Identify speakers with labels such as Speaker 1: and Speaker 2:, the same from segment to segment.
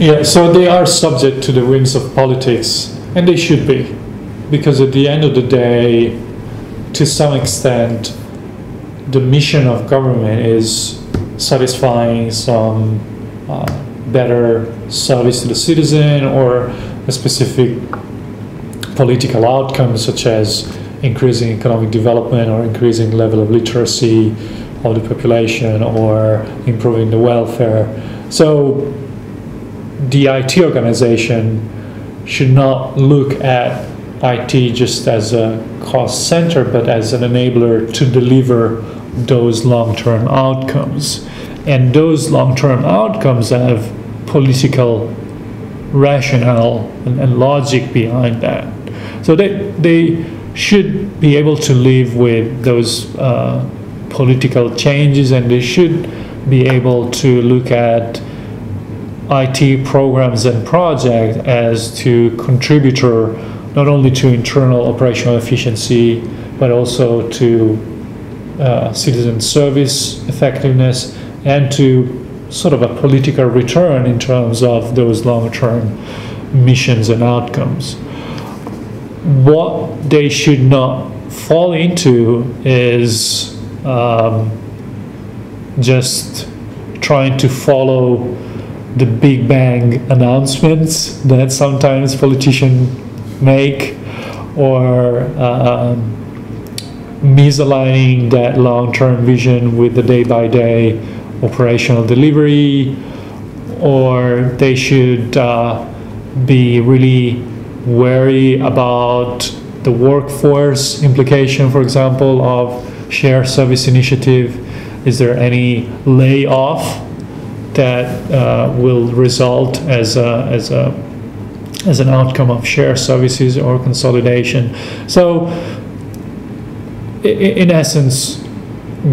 Speaker 1: Yeah, so they are subject to the winds of politics, and they should be, because at the end of the day, to some extent, the mission of government is satisfying some better service to the citizen or a specific political outcome, such as increasing economic development or increasing level of literacy of the population or improving the welfare. So the IT organization should not look at IT just as a cost center, but as an enabler to deliver those long-term outcomes. And those long-term outcomes have political rationale and logic behind that. So they should be able to live with those political changes, and they should be able to look at IT programs and projects as to contributor not only to internal operational efficiency, but also to citizen service effectiveness and to sort of a political return in terms of those long-term missions and outcomes. What they should not fall into is just trying to follow the big bang announcements that sometimes politicians make, or misaligning that long-term vision with the day-by-day operational delivery, or they should be really wary about the workforce implication, for example, of shared service initiative. Is there any layoff that will result as an outcome of shared services or consolidation? So in essence,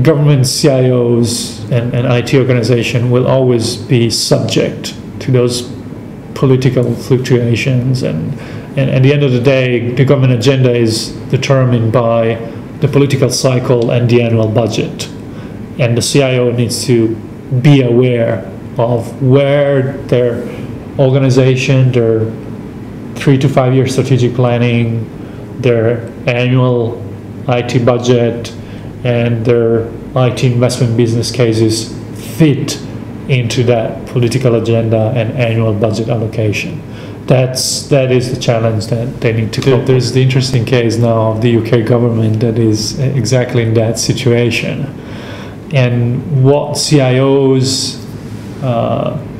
Speaker 1: government CIOs and IT organization will always be subject to those political fluctuations, and at the end of the day, the government agenda is determined by the political cycle and the annual budget, and the CIO needs to be aware of where their organization, their 3 to 5 year strategic planning, their annual IT budget, and their IT investment business cases fit into that political agenda and annual budget allocation. That is the challenge that they need to cope. There's the interesting case now of the UK government that is exactly in that situation. And what CIOs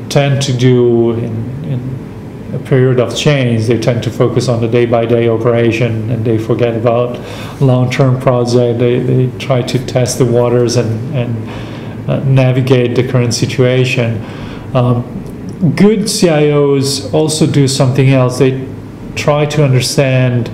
Speaker 1: tend to do in a period of change, they tend to focus on the day-by-day operation, and they forget about long-term project. They try to test the waters and navigate the current situation. Good CIOs also do something else. They try to understand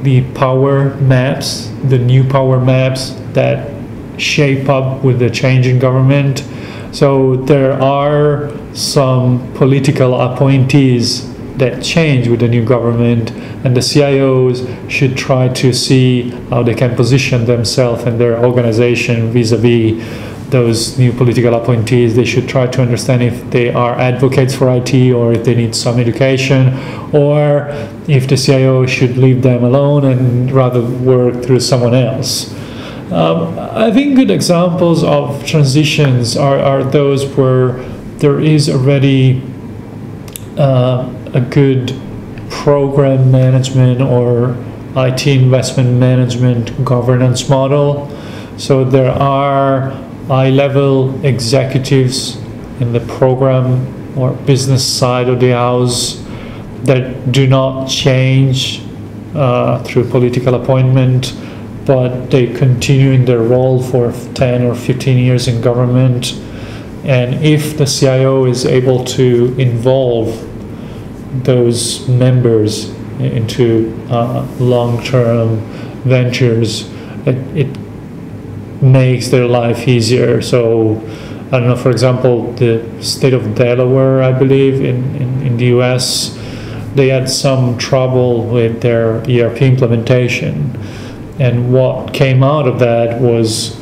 Speaker 1: the power maps, the new power maps that shape up with the change in government. So there are some political appointees that change with the new government, and the CIOs should try to see how they can position themselves and their organization vis-a-vis those new political appointees. They should try to understand if they are advocates for IT, or if they need some education, or if the CIO should leave them alone and rather work through someone else. I think good examples of transitions are those where there is already a good program management or IT investment management governance model. So there are high-level executives in the program or business side of the house that do not change through political appointment, but they continue in their role for 10 or 15 years in government. And if the CIO is able to involve those members into long-term ventures, it makes their life easier. So I don't know, for example, the state of Delaware, I believe, in the US, they had some trouble with their ERP implementation. And what came out of that was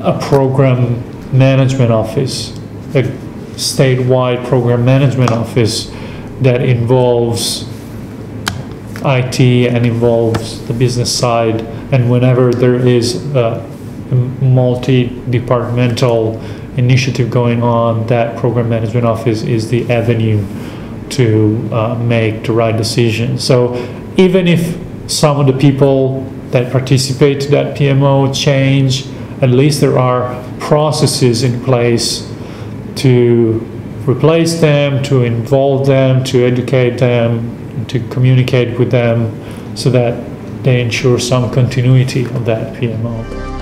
Speaker 1: a program management office that statewide program management office that involves IT and involves the business side, and whenever there is a multi-departmental initiative going on, that program management office is the avenue to make the right decision. So even if some of the people that participate to that PMO change, at least there are processes in place to replace them, to involve them, to educate them, to communicate with them, so that they ensure some continuity of that PMO.